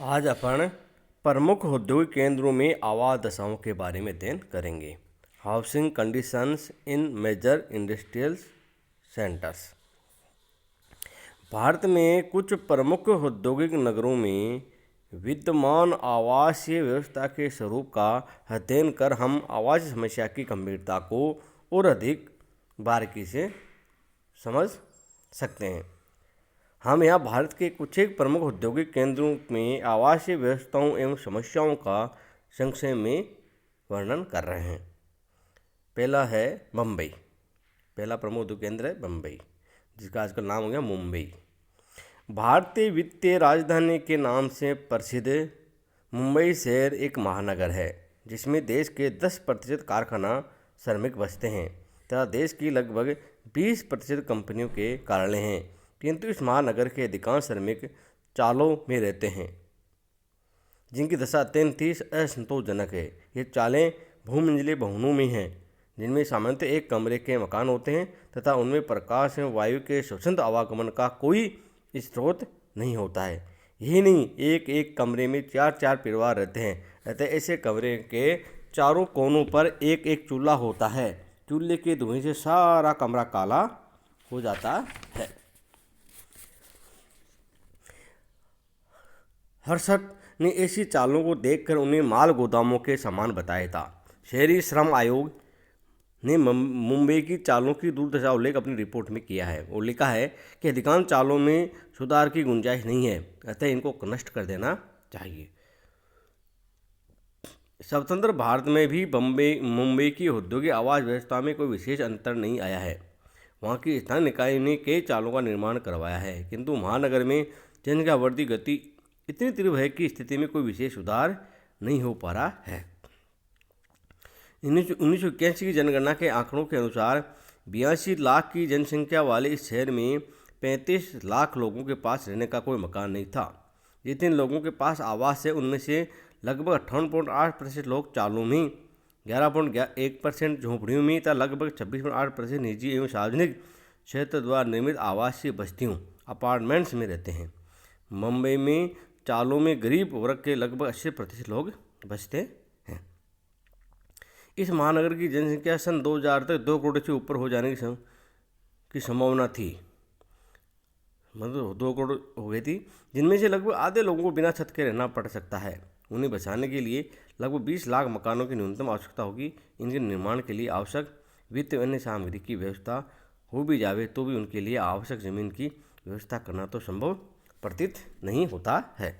आज अपन प्रमुख औद्योगिक केंद्रों में आवास दशाओं के बारे में अध्ययन करेंगे। Housing conditions in major industrial centres. भारत में कुछ प्रमुख औद्योगिक नगरों में विद्यमान आवासीय व्यवस्था के स्वरूप का अध्ययन कर हम आवास समस्या की गंभीरता को और अधिक बारीकी से समझ सकते हैं। हम यहाँ भारत के कुछ एक प्रमुख औद्योगिक केंद्रों में आवासीय व्यवस्थाओं एवं समस्याओं का संक्षेप में वर्णन कर रहे हैं। पहला है मुंबई। पहला प्रमुख उद्योग केंद्र है मुंबई, जिसका आजकल नाम हो गया मुंबई। भारतीय वित्तीय राजधानी के नाम से प्रसिद्ध मुंबई शहर एक महानगर है जिसमें देश के 10% कारखाना श्रमिक बसते हैं तथा देश की लगभग 20% कंपनियों के कार्यालय हैं, किंतु इस महानगर के अधिकांश श्रमिक चालों में रहते हैं जिनकी दशा अत्यंत ही असंतोषजनक है। ये चालें भूमंजिले भवनों में हैं जिनमें सामान्यतः एक कमरे के मकान होते हैं तथा उनमें प्रकाश एवं वायु के स्वतंत्र आवागमन का कोई स्रोत नहीं होता है। यही नहीं, एक एक कमरे में 4 परिवार रहते हैं, अतः ऐसे कमरे के चारों कोनों पर एक एक चूल्हा होता है। चूल्हे के धुएं से सारा कमरा काला हो जाता है। हर्षद ने ऐसी चालों को देखकर उन्हें माल गोदामों के समान बताया था। शहरी श्रम आयोग ने मुंबई की चालों की दुर्दशा उल्लेख अपनी रिपोर्ट में किया है और लिखा है कि अधिकांश चालों में सुधार की गुंजाइश नहीं है, अतः इनको नष्ट कर देना चाहिए। स्वतंत्र भारत में भी मुंबई की औद्योगिक आवास व्यवस्था में कोई विशेष अंतर नहीं आया है। वहाँ की स्थानीय निकाय ने कई चालों का निर्माण करवाया है, किंतु महानगर में जनसंख्या वृद्धि गति इतनी तीव्र है कि स्थिति में कोई विशेष सुधार नहीं हो पा रहा है। 1981 की जनगणना के आंकड़ों के अनुसार 82 लाख की जनसंख्या वाले इस शहर में 35 लाख लोगों के पास रहने का कोई मकान नहीं था। जितने लोगों के पास आवास है उनमें से लगभग 58.8% लोग चालों में, 11.1% झोंपड़ियों में तथा लगभग 26.8% निजी एवं सार्वजनिक क्षेत्र द्वारा निर्मित आवासीय बस्तियों अपार्टमेंट्स में रहते हैं। मुंबई में चालों में गरीब वर्ग के लगभग 80% लोग बसते हैं। इस महानगर की जनसंख्या सन 2000 तक 2 करोड़ से ऊपर हो जाने की संभावना थी, मतलब 2 करोड़ हो गई थी, जिनमें से लगभग आधे लोगों को बिना छत के रहना पड़ सकता है। उन्हें बचाने के लिए लगभग 20 लाख मकानों की न्यूनतम आवश्यकता होगी। इनके निर्माण के लिए आवश्यक वित्त व अन्य सामग्री की व्यवस्था हो भी जावे तो भी उनके लिए आवश्यक जमीन की व्यवस्था करना तो संभव प्रतीत नहीं होता है।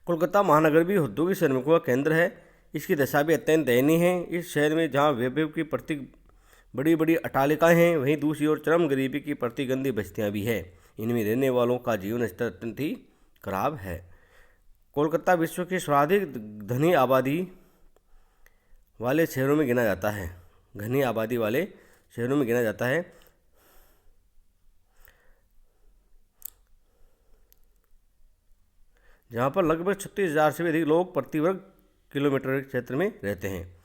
कोलकाता महानगर भी औद्योगिक श्रमिकों का केंद्र है। इसकी दशा भी अत्यंत दयनीय है। इस शहर में जहाँ वैभव की प्रतीक बड़ी बड़ी अट्टालिकाएं हैं, वहीं दूसरी ओर चरम गरीबी की प्रतिगंदी बस्तियां भी हैं। इनमें रहने वालों का जीवन स्तर अत्यंत ही खराब है। कोलकाता विश्व के सर्वाधिक घनी आबादी वाले शहरों में गिना जाता है। घनी आबादी वाले शहरों में गिना जाता है। जहाँ पर लगभग 36,000 से भी अधिक लोग प्रति वर्ग किलोमीटर क्षेत्र में रहते हैं।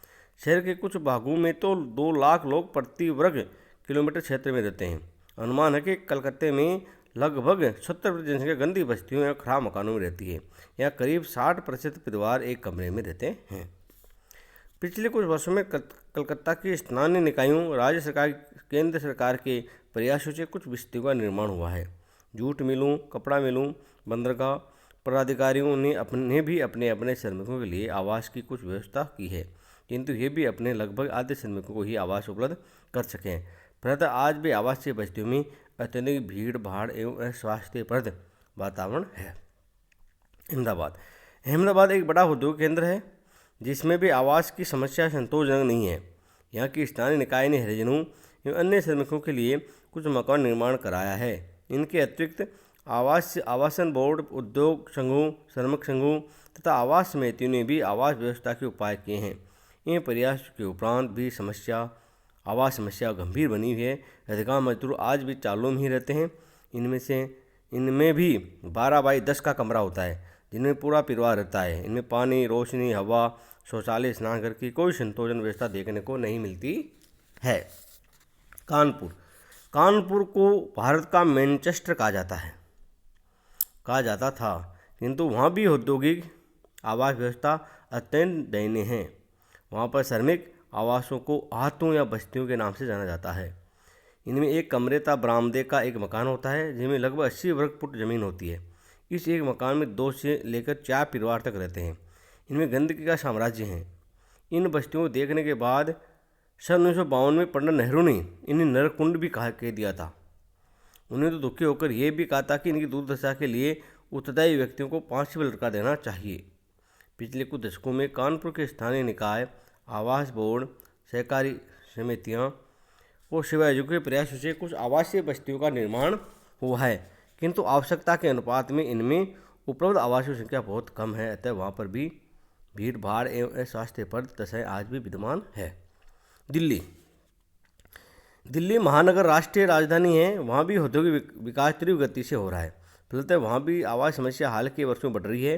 शहर के कुछ भागों में तो 2 लाख लोग प्रति वर्ग किलोमीटर क्षेत्र में रहते हैं। अनुमान है कि कलकत्ते में लगभग 70% जनसंख्या गंदी बस्तियों या खराब मकानों में रहती है। यहाँ करीब 60% परिवार एक कमरे में रहते हैं। पिछले कुछ वर्षों में कलकत्ता की स्थानीय निकायों, राज्य सरकार, केंद्र सरकार के प्रयासों से कुछ बस्तियों का निर्माण हुआ है। जूट मिलों, कपड़ा मिलों, बंदरगाह पदाधिकारियों ने भी अपने अपने श्रमिकों के लिए आवास की कुछ व्यवस्था की है, किंतु ये भी अपने लगभग आधे श्रमिकों को ही आवास उपलब्ध कर सके हैं। परंतु आज भी आवासीय बस्तियों में अत्यधिक भीड़ भाड़ एवं अस्वास्थ्यप्रद वातावरण है। अहमदाबाद एक बड़ा उद्योग केंद्र है जिसमें भी आवास की समस्या संतोषजनक नहीं है। यहाँ की स्थानीय निकाय ने हरिजनों एवं अन्य श्रमिकों के लिए कुछ मकान निर्माण कराया है। इनके अतिरिक्त आवासन बोर्ड, उद्योग संघों, श्रमिक संघों तथा आवास समितियों ने भी आवास व्यवस्था के उपाय किए हैं। इन प्रयास के उपरांत भी आवास समस्या गंभीर बनी हुई है। अधिकांश मजदूर आज भी चालों में ही रहते हैं। इनमें भी 12x10 का कमरा होता है जिनमें पूरा परिवार रहता है। इनमें पानी, रोशनी, हवा, शौचालय, स्नानघर की कोई संतोषजनक व्यवस्था देखने को नहीं मिलती है। कानपुर को भारत का मैनचेस्टर कहा जाता है। कहा जाता था, किंतु वहाँ भी औद्योगिक आवास व्यवस्था अत्यंत दयनीय है। वहाँ पर श्रमिक आवासों को आहतों या बस्तियों के नाम से जाना जाता है। इनमें एक कमरे तथा बरामदे का एक मकान होता है, जिनमें लगभग 80 वर्ग फुट जमीन होती है। इस एक मकान में 2 से लेकर 4 परिवार तक रहते हैं। इनमें गंदगी का साम्राज्य है। इन बस्तियों को देखने के बाद सन 1952 में पंडित नेहरू ने इन्हें नरकुंड भी कह दिया था। उन्हें तो दुखी होकर यह भी कहा था कि इनकी दुर्दशा के लिए उत्तरदायी व्यक्तियों को फांसी पर लटका देना चाहिए। पिछले कुछ दशकों में कानपुर के स्थानीय निकाय, आवास बोर्ड, सहकारी समितियां और सेवा आयोजकों के प्रयासों से कुछ आवासीय बस्तियों का निर्माण हुआ है, किंतु आवश्यकता के अनुपात में इनमें उपलब्ध आवासों की संख्या बहुत कम है। अतः वहाँ पर भी भीड़ भाड़ एवं स्वास्थ्यप्रद दशाएं आज भी विद्यमान है। दिल्ली महानगर राष्ट्रीय राजधानी है। वहाँ भी औद्योगिक विकास तीव्र गति से हो रहा है। फलतः वहाँ भी आवास समस्या हाल के वर्षों में बढ़ रही है।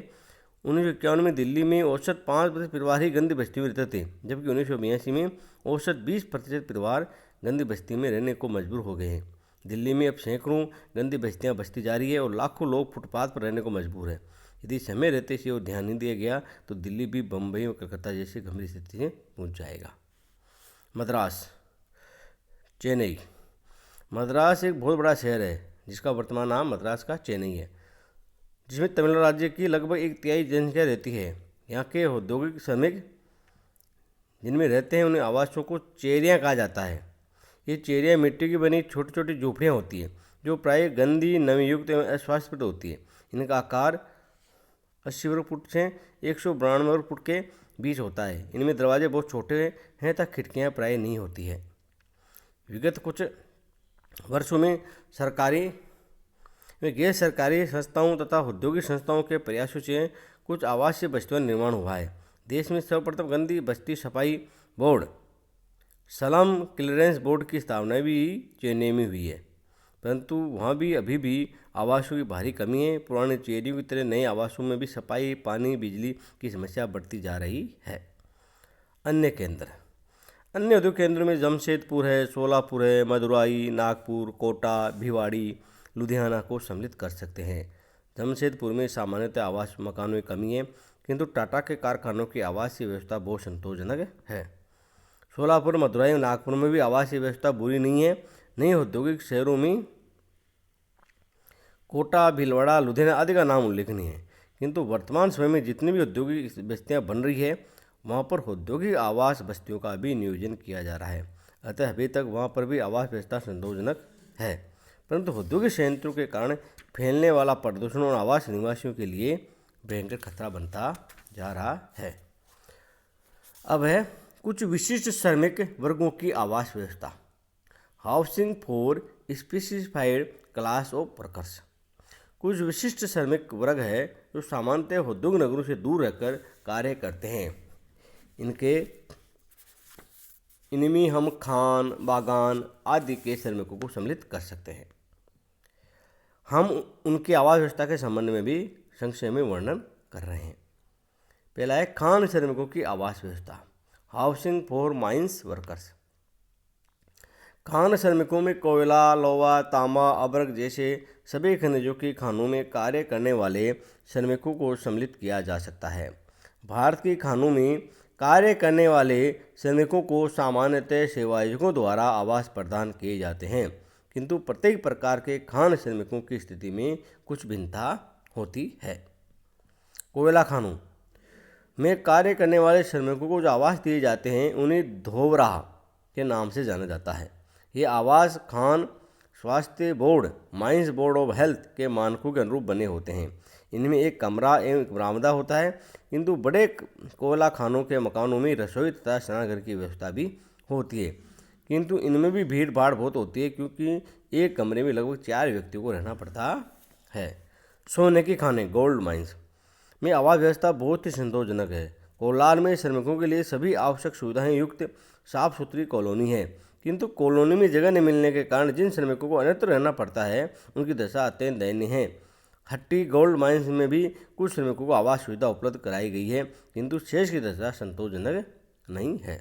1951 में दिल्ली में औसत 5% परिवार ही गंदी बस्ती में रहते थे, जबकि 1982 में औसत 20% परिवार गंदी बस्ती में रहने को मजबूर हो गए हैं। दिल्ली में अब सैकड़ों गंदी बस्तियां बसती जा रही है और लाखों लोग फुटपाथ पर रहने को मजबूर है। यदि समय रहते इसे और ध्यान नहीं दिया गया तो दिल्ली भी बम्बई और कलकत्ता जैसी गंभीर स्थिति में पहुँच जाएगा। मद्रास, चेन्नई। मद्रास एक बहुत बड़ा शहर है जिसका वर्तमान नाम मद्रास का चेन्नई है, जिसमें तमिलनाडु राज्य की लगभग 1/3 जनसंख्या रहती है। यहाँ के औद्योगिक श्रमिक जिनमें रहते हैं उन्हें आवासों को चेरियाँ कहा जाता है। ये चेरियाँ मिट्टी की बनी छोटी छोटी झोपड़ियाँ होती हैं, जो प्राय गंदी, नमीयुक्त एवं अस्वास्थ्यप्रद होती है। इनका आकार 80 वर्ग फुट से 192 वर्ग फुट के बीच होता है। इनमें दरवाजे बहुत छोटे हैं तथा खिड़कियाँ प्राय नहीं होती है। विगत कुछ वर्षों में सरकारी व गैर सरकारी संस्थाओं तथा औद्योगिक संस्थाओं के प्रयासों से कुछ आवासीय बस्तियों का निर्माण हुआ है। देश में सर्वप्रथम गंदी बस्ती सफाई बोर्ड, स्लम क्लियरेंस बोर्ड की स्थापना भी चेन्नई में हुई है, परंतु वहाँ भी अभी भी आवासों की भारी कमी है। पुराने चेरियों की तरह नए आवासों में भी सफाई, पानी, बिजली की समस्या बढ़ती जा रही है। अन्य उद्योग केंद्रों में जमशेदपुर है, सोलापुर है, मदुराई, नागपुर, कोटा, भिवाड़ी, लुधियाना को सम्मिलित कर सकते हैं। जमशेदपुर में सामान्यतः आवास मकानों की कमी है, किंतु टाटा के कारखानों की आवासीय व्यवस्था बहुत संतोषजनक है। सोलापुर, मदुराई और नागपुर में भी आवासीय व्यवस्था बुरी नहीं है। नई औद्योगिक शहरों में कोटा, भीलवाड़ा, लुधियाना आदि का नाम उल्लेखनीय है, किंतु वर्तमान समय में जितनी भी औद्योगिक बस्तियां बन रही है वहाँ पर औद्योगिक आवास बस्तियों का भी नियोजन किया जा रहा है। अतः अभी तक वहाँ पर भी आवास व्यवस्था संतोषजनक है, परंतु औद्योगिक संयंत्रों के कारण फैलने वाला प्रदूषण और आवास निवासियों के लिए भयंकर खतरा बनता जा रहा है। अब है कुछ विशिष्ट श्रमिक वर्गों की आवास व्यवस्था। Housing for specified class of workers. कुछ विशिष्ट श्रमिक वर्ग है जो सामान्यतः उद्योग नगरों से दूर रहकर कार्य करते हैं। इनमें हम खान, बागान आदि के श्रमिकों को सम्मिलित कर सकते हैं। हम उनकी आवास व्यवस्था के संबंध में भी संक्षेप में वर्णन कर रहे हैं। पहला है खान श्रमिकों की आवास व्यवस्था, housing for mines workers. Khan श्रमिकों में कोयला, लोहा, तांबा, अब्रक जैसे सभी खनिजों की खानों में कार्य करने वाले श्रमिकों को सम्मिलित किया जा सकता है। भारत की खानों में कार्य करने वाले श्रमिकों को सामान्यतः सेवायोजकों द्वारा आवास प्रदान किए जाते हैं, किंतु प्रत्येक प्रकार के खान श्रमिकों की स्थिति में कुछ भिन्नता होती है। कोयला खानों में कार्य करने वाले श्रमिकों को जो आवास दिए जाते हैं उन्हें धोबरा के नाम से जाना जाता है। ये आवास खान स्वास्थ्य board, mines board of health के मानकों के अनुरूप बने होते हैं। इनमें एक कमरा एवं एक बरामदा होता है, किंतु बड़े कोयला खानों के मकानों में रसोई तथा स्नानघर की व्यवस्था भी होती है, किंतु इनमें भी भीड़ भाड़ बहुत होती है क्योंकि एक कमरे में लगभग 4 व्यक्तियों को रहना पड़ता है। सोने की खाने, गोल्ड माइंस में आवास व्यवस्था बहुत ही संतोषजनक है। कोलार में श्रमिकों के लिए सभी आवश्यक सुविधाएं युक्त साफ सुथरी कॉलोनी है, किंतु कॉलोनी में जगह न मिलने के कारण जिन श्रमिकों को अन्यत्र रहना पड़ता है उनकी दशा अत्यंत दयनीय है। हट्टी गोल्ड माइंस में भी कुछ श्रमिकों को आवास सुविधा उपलब्ध कराई गई है, किंतु शेष की दशा संतोषजनक नहीं है।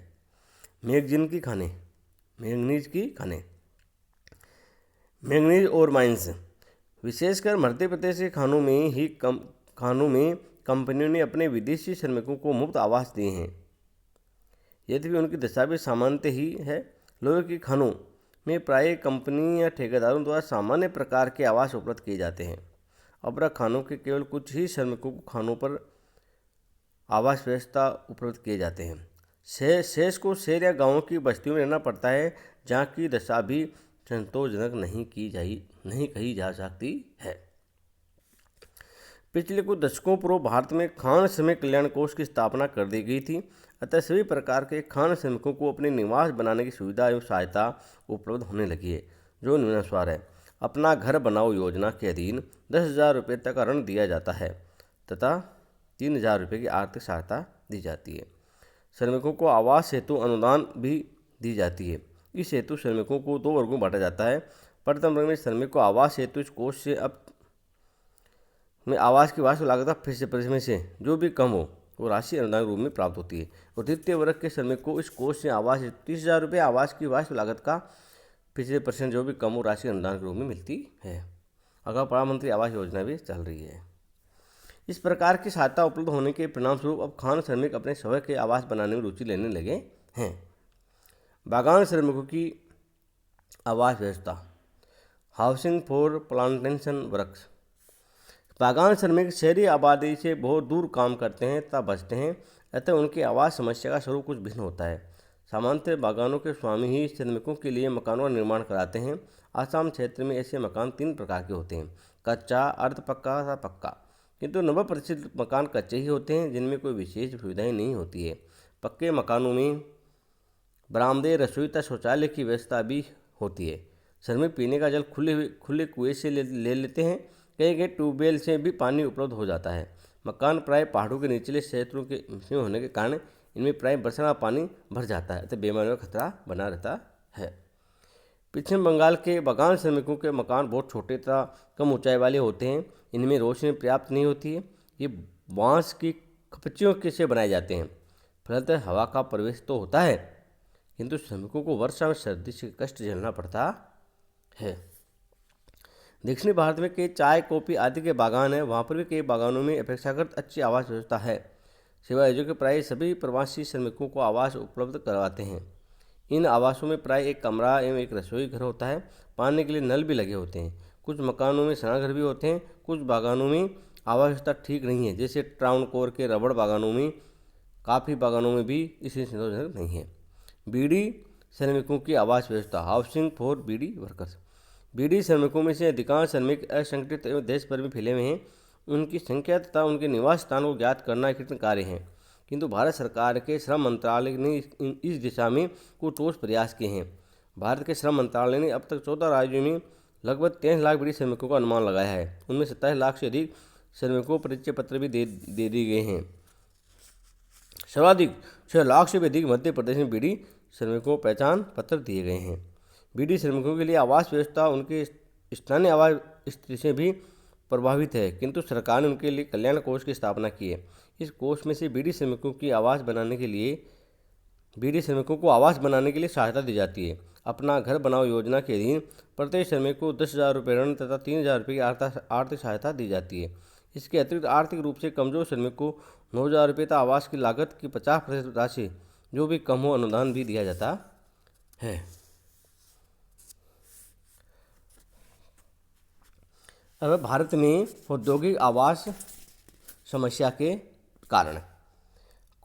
मैंगनीज और माइंस विशेषकर मध्य प्रदेश के खानों में कंपनियों ने अपने विदेशी श्रमिकों को मुफ्त आवास दिए हैं। यद्यपि उनकी दशा भी सामान्य ही है। लोगों के खानों में प्राय कंपनी या ठेकेदारों द्वारा सामान्य प्रकार के आवास उपलब्ध किए जाते हैं। अपरा खानों के केवल कुछ ही श्रमिकों को खानों पर आवास व्यवस्था उपलब्ध किए जाते हैं। शेष को शहर या गाँवों की बस्तियों में रहना पड़ता है, जहाँ की दशा भी संतोषजनक नहीं कही जा सकती है। पिछले कुछ दशकों पूर्व भारत में खान श्रमिक कल्याण कोष की स्थापना कर दी गई थी। अतः सभी प्रकार के खान श्रमिकों को अपने निवास बनाने की सुविधा एवं सहायता उपलब्ध होने लगी है, जो निम्नानुसार है। अपना घर बनाओ योजना के अधीन 10,000 रुपये तक ऋण दिया जाता है तथा 3,000 रुपये की आर्थिक सहायता दी जाती है। श्रमिकों को आवास हेतु अनुदान भी दी जाती है। इस हेतु श्रमिकों को 2 वर्गों में बांटा जाता है। प्रथम वर्ग में श्रमिक को आवास हेतु इस कोष से आवास की वार्षिक लागत का फिर में से जो भी कम हो वो राशि अनुदान के रूप में प्राप्त होती है। और द्वितीय वर्ग के श्रमिक को इस कोष से आवास 30,000 रुपये आवास की वार्षिक लागत का 50% जो भी कम हो राशि अनुदान के रूप में मिलती है। अगर प्रधानमंत्री आवास योजना भी चल रही है। इस प्रकार की सहायता उपलब्ध होने के परिणाम स्वरूप अब खान श्रमिक अपने स्वयं के आवास बनाने में रुचि लेने लगे हैं। बागान श्रमिकों की आवास व्यवस्था, हाउसिंग फॉर प्लांटेशन वर्क्स। बागान श्रमिक शहरी आबादी से बहुत दूर काम करते हैं तथा बचते हैं, अतः उनकी आवास समस्या का स्वरूप कुछ भिन्न होता है। सामान्यतः बागानों के स्वामी ही श्रमिकों के लिए मकानों का निर्माण कराते हैं। आसाम क्षेत्र में ऐसे मकान 3 प्रकार के होते हैं: कच्चा, अर्ध पक्का तथा पक्का। किंतु 90% मकान कच्चे ही होते हैं, जिनमें कोई विशेष सुविधाएं नहीं होती है। पक्के मकानों में बरामदे, रसोई तथा शौचालय की व्यवस्था भी होती है। श्रमिक पीने का जल खुले कुएं से ले लेते हैं। कई ट्यूबवेल से भी पानी उपलब्ध हो जाता है। मकान प्राय पहाड़ों के निचले क्षेत्रों के में होने के कारण इनमें प्राय बरसात का पानी भर जाता है, तो बीमारियों का खतरा बना रहता है। पश्चिम बंगाल के बागान श्रमिकों के मकान बहुत छोटे तथा कम ऊंचाई वाले होते हैं। इनमें रोशनी पर्याप्त नहीं होती है। ये बांस की खपचियों से बनाए जाते हैं। फलतः हवा का प्रवेश तो होता है, किंतु श्रमिकों को वर्षा में सर्दी से कष्ट झेलना पड़ता है। दक्षिणी भारत में कई चाय, कॉफ़ी आदि के बागान हैं। वहाँ पर भी कई बागानों में अपेक्षाकृत अच्छी आवास व्यवस्था है। सिवाय जो कि प्राय सभी प्रवासी श्रमिकों को आवास उपलब्ध करवाते हैं। इन आवासों में प्राय एक कमरा एवं एक रसोई घर होता है। पानी के लिए नल भी लगे होते हैं। कुछ मकानों में स्नानघर भी होते हैं। कुछ बागानों में आवास व्यवस्था ठीक नहीं है, जैसे ट्रावनकोर के रबड़ बागानों में। काफ़ी बागानों में भी इसी संतोषजनक नहीं है। बीड़ी श्रमिकों की आवास व्यवस्था, हाउसिंग फॉर बीड़ी वर्कर्स। बीड़ी श्रमिकों में से अधिकांश श्रमिक असंगठित एवं देश भर में फैले हुए हैं। उनकी संख्या तथा उनके निवास स्थान को ज्ञात करना एक कठिन कार्य है, किंतु भारत सरकार के श्रम मंत्रालय ने इस दिशा में कुछ ठोस प्रयास किए हैं। भारत के श्रम मंत्रालय ने अब तक 14 राज्यों में लगभग 13 लाख बीड़ी श्रमिकों का अनुमान लगाया है। उनमें 27 लाख से अधिक श्रमिकों को परिचय पत्र भी दे दिए गए हैं। सर्वाधिक 6 लाख से भी अधिक मध्य प्रदेश में बीड़ी श्रमिकों को पहचान पत्र दिए गए हैं। बीड़ी श्रमिकों के लिए आवास व्यवस्था उनके स्थानीय आवास स्थिति से भी प्रभावित है, किंतु सरकार ने उनके लिए कल्याण कोष की स्थापना की है। इस कोष में से बीड़ी श्रमिकों को आवास बनाने के लिए सहायता दी जाती है। अपना घर बनाओ योजना के अधीन प्रत्येक श्रमिक को 10,000 रुपये ऋण तथा 3,000 रुपये की आर्थिक सहायता दी जाती है। इसके अतिरिक्त आर्थिक रूप से कमजोर श्रमिक को 9,000 रुपये तथा आवास की लागत की 50% राशि जो भी कम हो अनुदान भी दिया जाता है। अब भारत में औद्योगिक आवास समस्या के कारण,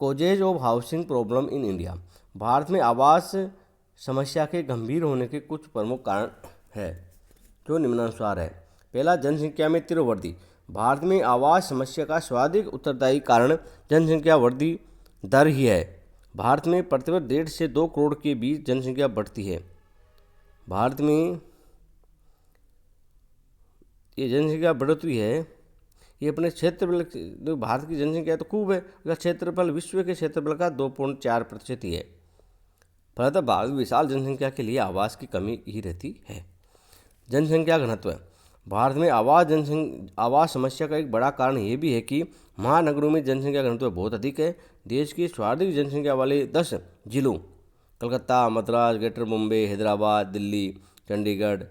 causes of housing problem in India. Bharat में आवास समस्या के गंभीर होने के कुछ प्रमुख कारण है, जो निम्नानुसार है। पहला, जनसंख्या में तीव्र वृद्धि। भारत में आवास समस्या का सर्वाधिक उत्तरदायी कारण जनसंख्या वृद्धि दर ही है। भारत में प्रतिवर्ष 1.5 से 2 करोड़ के बीच जनसंख्या बढ़ती है। भारत में ये जनसंख्या बढ़ोतरी है, ये अपने क्षेत्रफल, भारत की जनसंख्या तो खूब है, इसका क्षेत्रफल विश्व के क्षेत्रफल का 2.4% ही है। फलतः भारत विशाल जनसंख्या के लिए आवास की कमी ही रहती है। जनसंख्या घनत्व। भारत में आवास समस्या का एक बड़ा कारण ये भी है कि महानगरों में जनसंख्या घनत्व बहुत अधिक है। देश की सर्वाधिक जनसंख्या वाले 10 जिलों कलकत्ता, मद्रास, ग्रेटर मुंबई, हैदराबाद, दिल्ली, चंडीगढ़,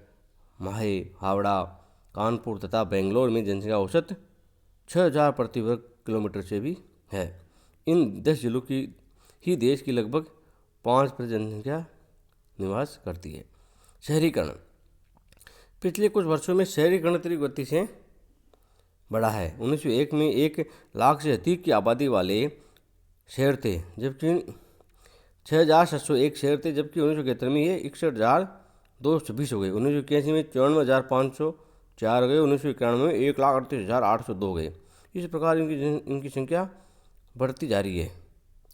माहे, हावड़ा, कानपुर तथा बेंगलोर में जनसंख्या औसत 6000 प्रति वर्ग किलोमीटर से भी है। इन 10 जिलों की ही देश की लगभग 5% जनसंख्या निवास करती है। शहरीकरण। पिछले कुछ वर्षों में शहरीकरण तीव्र गति से बढ़ा है। 1901 में 1 लाख से अधिक की आबादी वाले शहर थे, जबकि 6701 शहर थे, जबकि 1971 में ये 61,220 हो गए। 1981 में 54,504 हो गए। 1991 में 1,38,802 हो गए। इस प्रकार इनकी संख्या बढ़ती जा रही है।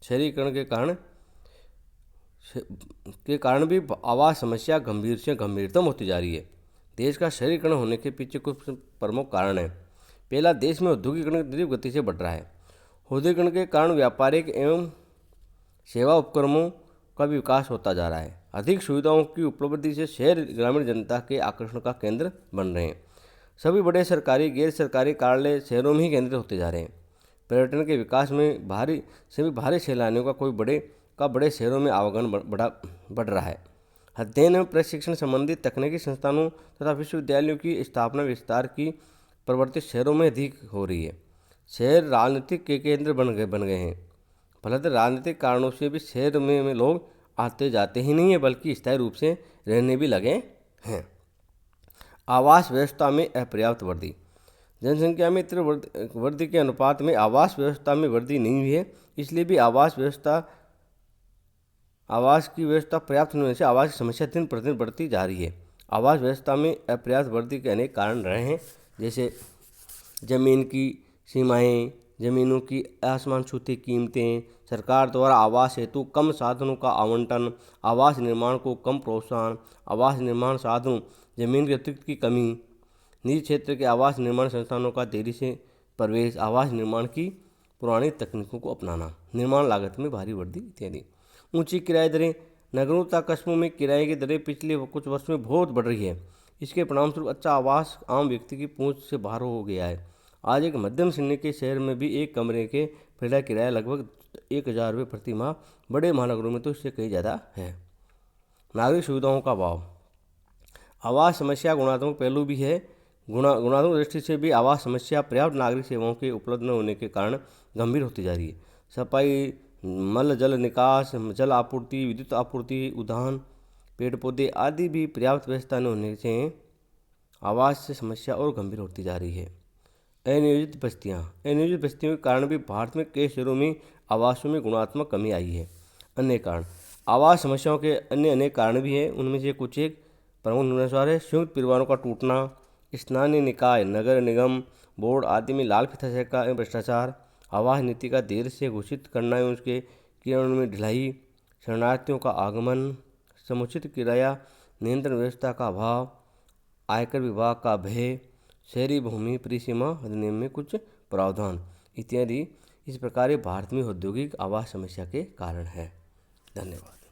शहरीकरण के कारण भी आवास समस्या गंभीर से गंभीरतम होती जा रही है। देश का शहरीकरण होने के पीछे कुछ प्रमुख कारण हैं। पहला, देश में औद्योगिकरण तीव्र गति से बढ़ रहा है। औद्योगिकरण के कारण व्यापारिक एवं सेवा उपक्रमों का भी विकास होता जा रहा है। अधिक सुविधाओं की उपलब्धि से शहर ग्रामीण जनता के आकर्षण का केंद्र बन रहे हैं। सभी बड़े सरकारी गैर सरकारी कार्यालय शहरों में ही केंद्रित होते जा रहे हैं। पर्यटन के विकास में भारी सैलानियों का बड़े शहरों में आवागमन बढ़ रहा है। अध्ययन एवं प्रशिक्षण संबंधित तकनीकी संस्थानों तथा विश्वविद्यालयों की स्थापना विस्तार की प्रवृत्ति शहरों में अधिक हो रही है। शहर राजनीतिक के केंद्र बन गए हैं। फलतः राजनीतिक कारणों से भी शहर में लोग आते जाते ही नहीं है, बल्कि स्थायी रूप से रहने भी लगे हैं। आवास व्यवस्था में अपर्याप्त वृद्धि। जनसंख्या में तीव्र वृद्धि के अनुपात में आवास व्यवस्था में वृद्धि नहीं हुई है। इसलिए भी आवास की व्यवस्था पर्याप्त नहीं होने से आवास की समस्या दिन प्रतिदिन बढ़ती जा रही है। आवास व्यवस्था में अपर्याप्त वृद्धि के अनेक कारण रहे हैं, जैसे जमीन की सीमाएं, जमीनों की आसमान छूती कीमतें, सरकार द्वारा आवास हेतु कम साधनों का आवंटन, आवास निर्माण को कम प्रोत्साहन, आवास निर्माण साधनों जमीन के अतिरिक्त की कमी, निजी क्षेत्र के आवास निर्माण संस्थानों का देरी से प्रवेश, आवास निर्माण की पुरानी तकनीकों को अपनाना, निर्माण लागत में भारी वृद्धि इत्यादि। ऊंची किराए दरें। नगरों तथा कस्बों में किराए की दरें पिछले कुछ वर्षों में बहुत बढ़ रही है। इसके परिणामस्वरूप अच्छा आवास आम व्यक्ति की पहुंच से बाहर हो गया है। आज एक मध्यम श्रेणी के शहर में भी एक कमरे के फ्लैट किराया लगभग 1,000 रुपये प्रति माह, बड़े महानगरों में तो इससे कहीं ज़्यादा है। नागरिक सुविधाओं का अभाव। आवास समस्या गुणात्मक पहलू भी है। गुणात्मक दृष्टि से भी आवास समस्या पर्याप्त नागरिक सेवाओं के उपलब्ध न होने के कारण गंभीर होती जा रही है। सफाई, मल जल निकास, जल आपूर्ति, विद्युत आपूर्ति, उद्यान, पेड़ पौधे आदि भी पर्याप्त व्यवस्था न होने से आवास समस्या और गंभीर होती जा रही है। अनियोजित बस्तियाँ के कारण भी भारत में कई शहरों में आवासों में गुणात्मक कमी आई है। अन्य कारण। आवास समस्याओं के अन्य अनेक कारण भी हैं। उनमें से कुछ एक प्रमुख निम्नानुसार है। संयुक्त परिवारों का टूटना, स्थानीय निकाय, नगर निगम, बोर्ड आदि में लाल फीताशेखा एवं भ्रष्टाचार, आवास नीति का देर से घोषित करना एवं उसके क्रियान्वयन में ढिलाई, शरणार्थियों का आगमन, समुचित किराया नियंत्रण व्यवस्था का अभाव, आयकर विभाग का भय, शहरी भूमि परिसीमा अधिनियम में कुछ प्रावधान इत्यादि इस प्रकार भारत में औद्योगिक आवास समस्या के कारण है। धन्यवाद।